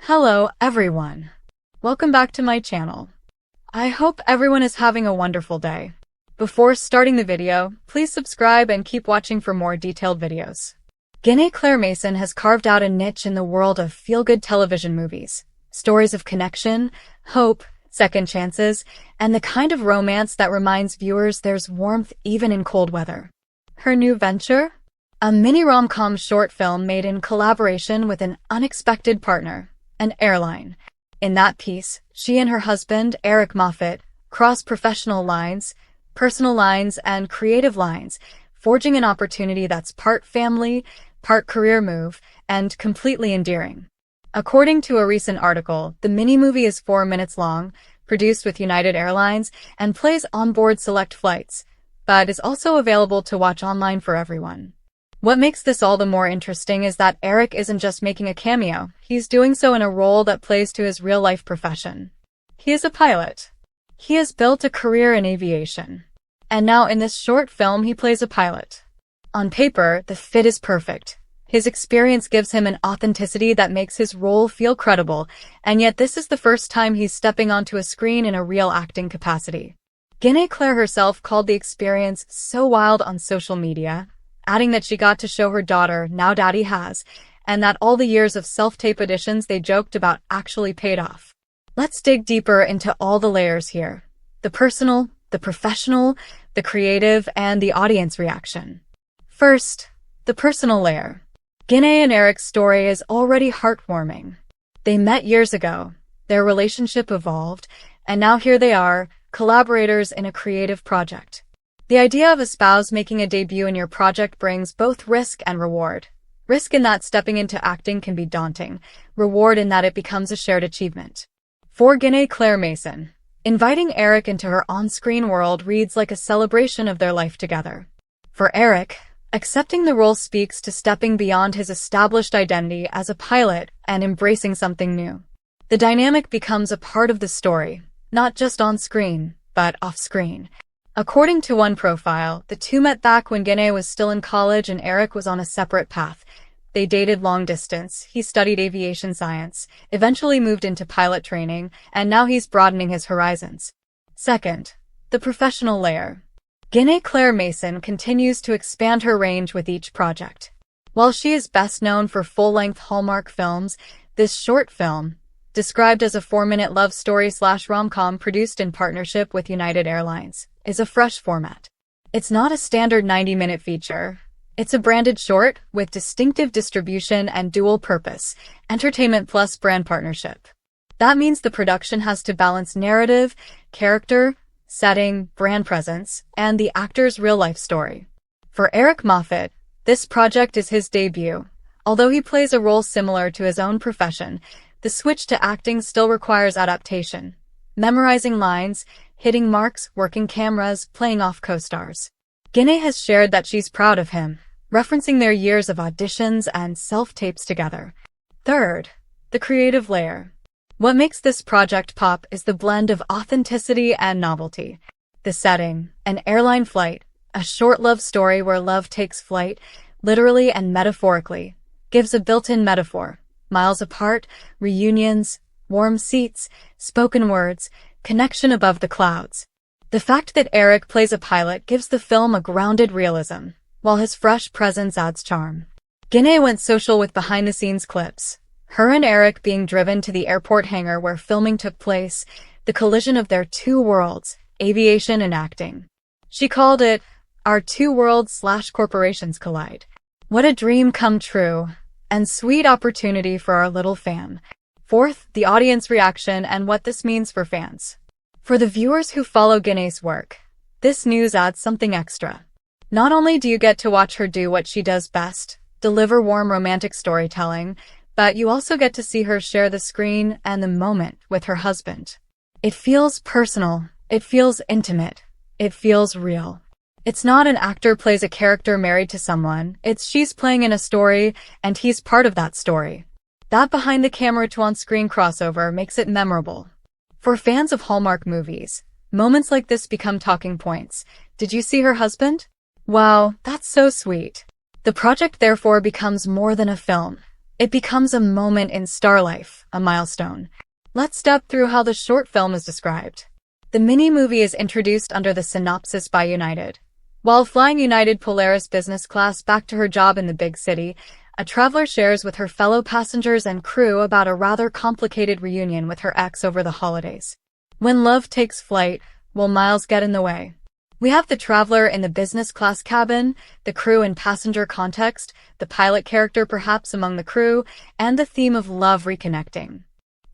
Hello, everyone. Welcome back to my channel. I hope everyone is having a wonderful day. Before starting the video, please subscribe and keep watching for more detailed videos. Ginna Claire Mason has carved out a niche in the world of feel-good television movies. Stories of connection, hope, second chances, and the kind of romance that reminds viewers there's warmth even in cold weather. Her new venture? A mini rom-com short film made in collaboration with an unexpected partner, an airline. In that piece, she and her husband, Eric Moffat, cross professional lines, personal lines, and creative lines, forging an opportunity that's part family, part career move, and completely endearing. According to a recent article, the mini-movie is 4 minutes long, produced with United Airlines, and plays onboard select flights, but is also available to watch online for everyone. What makes this all the more interesting is that Eric isn't just making a cameo, he's doing so in a role that plays to his real-life profession. He is a pilot. He has built a career in aviation. And now in this short film he plays a pilot. On paper, the fit is perfect. His experience gives him an authenticity that makes his role feel credible, and yet this is the first time he's stepping onto a screen in a real acting capacity. Ginna Claire herself called the experience so wild on social media, adding that she got to show her daughter, now Daddy has, and that all the years of self-tape auditions they joked about actually paid off. Let's dig deeper into all the layers here. The personal, the professional, the creative, and the audience reaction. First, the personal layer. Ginna and Eric's story is already heartwarming. They met years ago, their relationship evolved, and now here they are, collaborators in a creative project. The idea of a spouse making a debut in your project brings both risk and reward. Risk in that stepping into acting can be daunting, reward in that it becomes a shared achievement. For Ginna Claire Mason, inviting Eric into her on-screen world reads like a celebration of their life together. For Eric, accepting the role speaks to stepping beyond his established identity as a pilot and embracing something new. The dynamic becomes a part of the story, not just on-screen, but off-screen. According to one profile, the two met back when Ginna was still in college and Eric was on a separate path. They dated long distance, he studied aviation science, eventually moved into pilot training, and now he's broadening his horizons. Second, the professional layer. Ginna Claire Mason continues to expand her range with each project. While she is best known for full-length Hallmark films, this short film, described as a 4-minute love story/rom-com produced in partnership with United Airlines, is a fresh format. It's not a standard 90-minute feature. It's a branded short with distinctive distribution and dual purpose, entertainment plus brand partnership. That means the production has to balance narrative, character, setting, brand presence, and the actor's real-life story. For Eric Moffat, this project is his debut. Although he plays a role similar to his own profession, the switch to acting still requires adaptation. Memorizing lines, hitting marks, working cameras, playing off co-stars. Ginna has shared that she's proud of him, referencing their years of auditions and self-tapes together. Third, the creative layer. What makes this project pop is the blend of authenticity and novelty. The setting, an airline flight, a short love story where love takes flight, literally and metaphorically, gives a built-in metaphor. Miles apart, reunions, warm seats, spoken words, connection above the clouds. The fact that Eric plays a pilot gives the film a grounded realism, while his fresh presence adds charm. Ginna went social with behind-the-scenes clips. Her and Eric being driven to the airport hangar where filming took place, the collision of their two worlds, aviation and acting. She called it, "Our two worlds/corporations collide." What a dream come true, and sweet opportunity for our little fam. Fourth, the audience reaction and what this means for fans. For the viewers who follow Ginna's work, this news adds something extra. Not only do you get to watch her do what she does best, deliver warm romantic storytelling, but you also get to see her share the screen and the moment with her husband. It feels personal, it feels intimate, it feels real. It's not an actor plays a character married to someone, it's she's playing in a story, and he's part of that story. That behind-the-camera to on-screen crossover makes it memorable. For fans of Hallmark movies, moments like this become talking points. Did you see her husband? Wow, that's so sweet. The project therefore becomes more than a film. It becomes a moment in star life, a milestone. Let's step through how the short film is described. The mini-movie is introduced under the synopsis by United. While flying United Polaris business class back to her job in the big city, a traveler shares with her fellow passengers and crew about a rather complicated reunion with her ex over the holidays. When love takes flight, will miles get in the way? We have the traveler in the business class cabin, the crew in passenger context, the pilot character perhaps among the crew, and the theme of love reconnecting.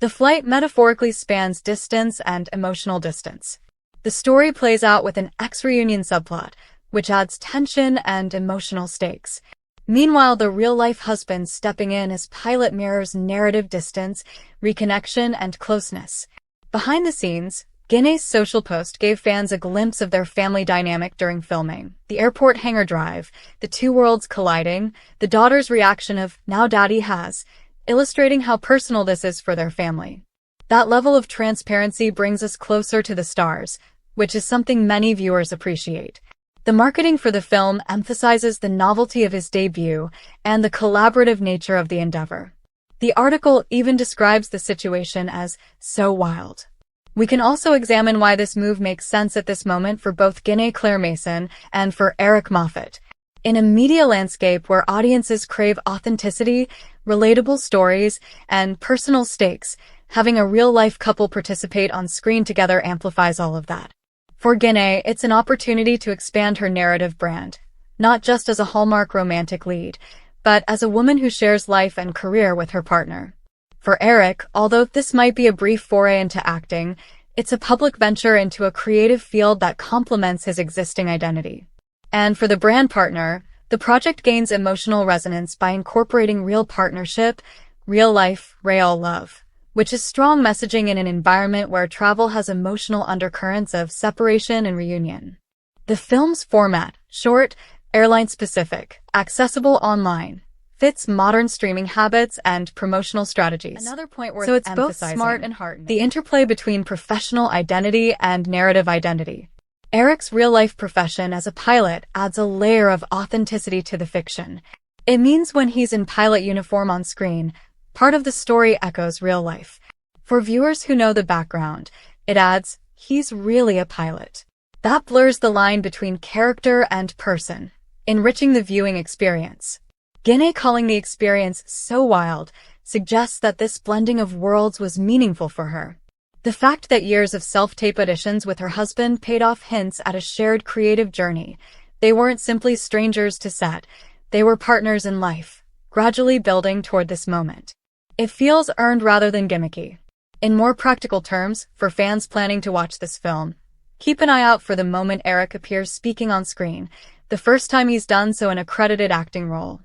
The flight metaphorically spans distance and emotional distance. The story plays out with an ex-reunion subplot, which adds tension and emotional stakes. Meanwhile, the real-life husband stepping in as pilot mirrors narrative distance, reconnection, and closeness. Behind the scenes, Ginna's social post gave fans a glimpse of their family dynamic during filming. The airport hangar drive, the two worlds colliding, the daughter's reaction of, "Now Daddy has," illustrating how personal this is for their family. That level of transparency brings us closer to the stars, which is something many viewers appreciate. The marketing for the film emphasizes the novelty of his debut and the collaborative nature of the endeavor. The article even describes the situation as so wild. We can also examine why this move makes sense at this moment for both Ginna Claire Mason and for Eric Moffat. In a media landscape where audiences crave authenticity, relatable stories, and personal stakes, having a real-life couple participate on screen together amplifies all of that. For Ginna, it's an opportunity to expand her narrative brand, not just as a Hallmark romantic lead, but as a woman who shares life and career with her partner. For Eric, although this might be a brief foray into acting, it's a public venture into a creative field that complements his existing identity. And for the brand partner, the project gains emotional resonance by incorporating real partnership, real life, real love, which is strong messaging in an environment where travel has emotional undercurrents of separation and reunion. The film's format, short, airline-specific, accessible online, fits modern streaming habits and promotional strategies. Another point worth emphasizing. So it's both smart and heartening. The interplay between professional identity and narrative identity. Eric's real-life profession as a pilot adds a layer of authenticity to the fiction. It means when he's in pilot uniform on screen, part of the story echoes real life. For viewers who know the background, it adds, he's really a pilot. That blurs the line between character and person, enriching the viewing experience. Ginna calling the experience so wild suggests that this blending of worlds was meaningful for her. The fact that years of self-tape auditions with her husband paid off hints at a shared creative journey. They weren't simply strangers to set, they were partners in life, gradually building toward this moment. It feels earned rather than gimmicky. In more practical terms, for fans planning to watch this film, keep an eye out for the moment Eric appears speaking on screen, the first time he's done so in a credited acting role.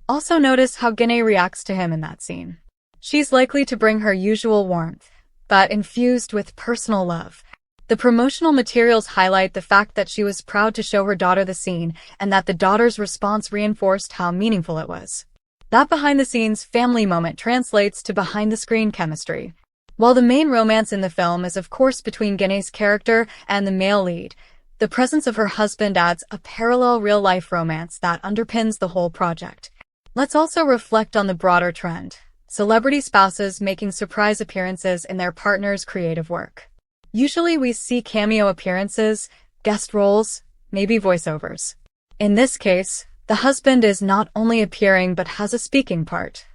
Also notice how Ginna reacts to him in that scene. She's likely to bring her usual warmth, but infused with personal love. The promotional materials highlight the fact that she was proud to show her daughter the scene and that the daughter's response reinforced how meaningful it was. That behind-the-scenes family moment translates to behind-the-screen chemistry. While the main romance in the film is of course between Ginna's character and the male lead, the presence of her husband adds a parallel real-life romance that underpins the whole project. Let's also reflect on the broader trend. Celebrity spouses making surprise appearances in their partner's creative work. Usually we see cameo appearances, guest roles, maybe voiceovers. In this case, the husband is not only appearing but has a speaking part.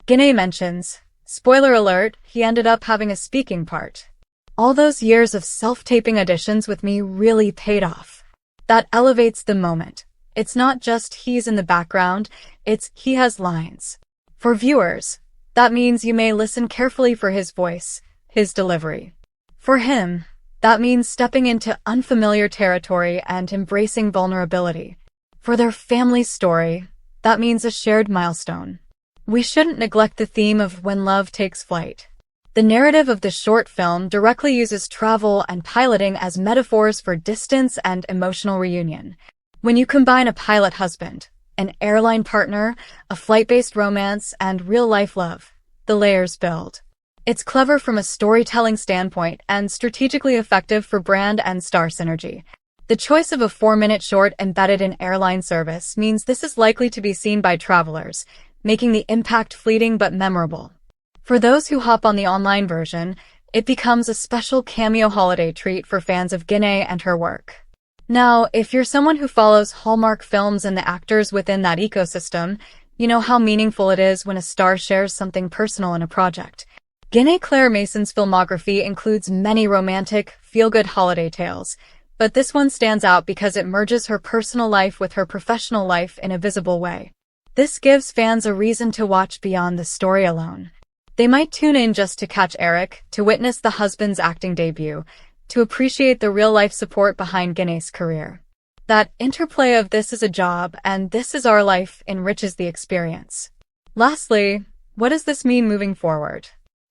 Ginna mentions, spoiler alert, he ended up having a speaking part. All those years of self-taping auditions with me really paid off. That elevates the moment. It's not just he's in the background, it's he has lines. For viewers, that means you may listen carefully for his voice, his delivery. For him, that means stepping into unfamiliar territory and embracing vulnerability. For their family story, that means a shared milestone. We shouldn't neglect the theme of when love takes flight. The narrative of the short film directly uses travel and piloting as metaphors for distance and emotional reunion. When you combine a pilot husband, an airline partner, a flight-based romance, and real-life love, the layers build. It's clever from a storytelling standpoint and strategically effective for brand and star synergy. The choice of a 4-minute short embedded in airline service means this is likely to be seen by travelers, making the impact fleeting but memorable. For those who hop on the online version, it becomes a special cameo holiday treat for fans of Ginna and her work. Now, if you're someone who follows Hallmark films and the actors within that ecosystem, you know how meaningful it is when a star shares something personal in a project. Ginna Claire Mason's filmography includes many romantic, feel-good holiday tales, but this one stands out because it merges her personal life with her professional life in a visible way. This gives fans a reason to watch beyond the story alone. They might tune in just to catch Eric, to witness the husband's acting debut, to appreciate the real-life support behind Ginna's career. That interplay of this is a job and this is our life enriches the experience. Lastly, what does this mean moving forward?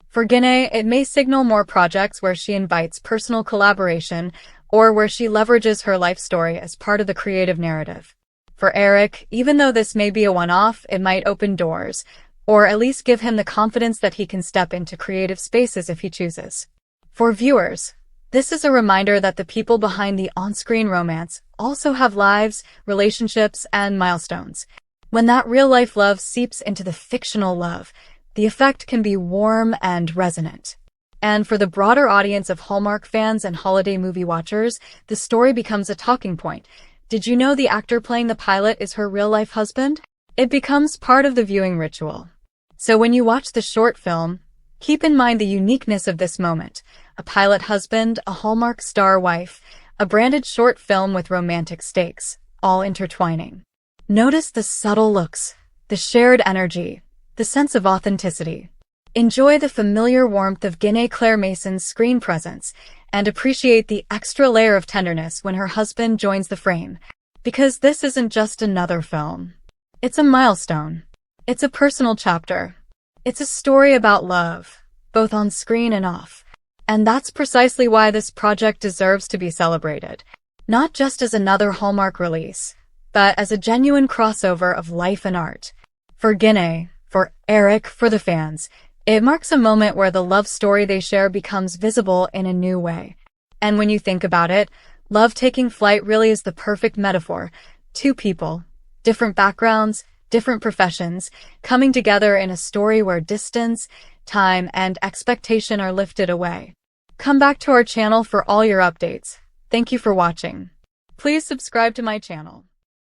For Ginna, it may signal more projects where she invites personal collaboration or where she leverages her life story as part of the creative narrative. For Eric, even though this may be a one-off, it might open doors, or at least give him the confidence that he can step into creative spaces if he chooses. For viewers, this is a reminder that the people behind the on-screen romance also have lives, relationships, and milestones. When that real-life love seeps into the fictional love, the effect can be warm and resonant. And for the broader audience of Hallmark fans and holiday movie watchers, the story becomes a talking point. Did you know the actor playing the pilot is her real-life husband? It becomes part of the viewing ritual. So when you watch the short film, keep in mind the uniqueness of this moment. A pilot husband, a Hallmark star wife, a branded short film with romantic stakes, all intertwining. Notice the subtle looks, the shared energy, the sense of authenticity. Enjoy the familiar warmth of Ginna Claire Mason's screen presence and appreciate the extra layer of tenderness when her husband joins the frame. Because this isn't just another film. It's a milestone. It's a personal chapter. It's a story about love, both on screen and off. And that's precisely why this project deserves to be celebrated. Not just as another Hallmark release, but as a genuine crossover of life and art. For Ginna, for Eric, for the fans, it marks a moment where the love story they share becomes visible in a new way. And when you think about it, love taking flight really is the perfect metaphor. Two people, different backgrounds, different professions, coming together in a story where distance, time, and expectation are lifted away. Come back to our channel for all your updates. Thank you for watching. Please subscribe to my channel.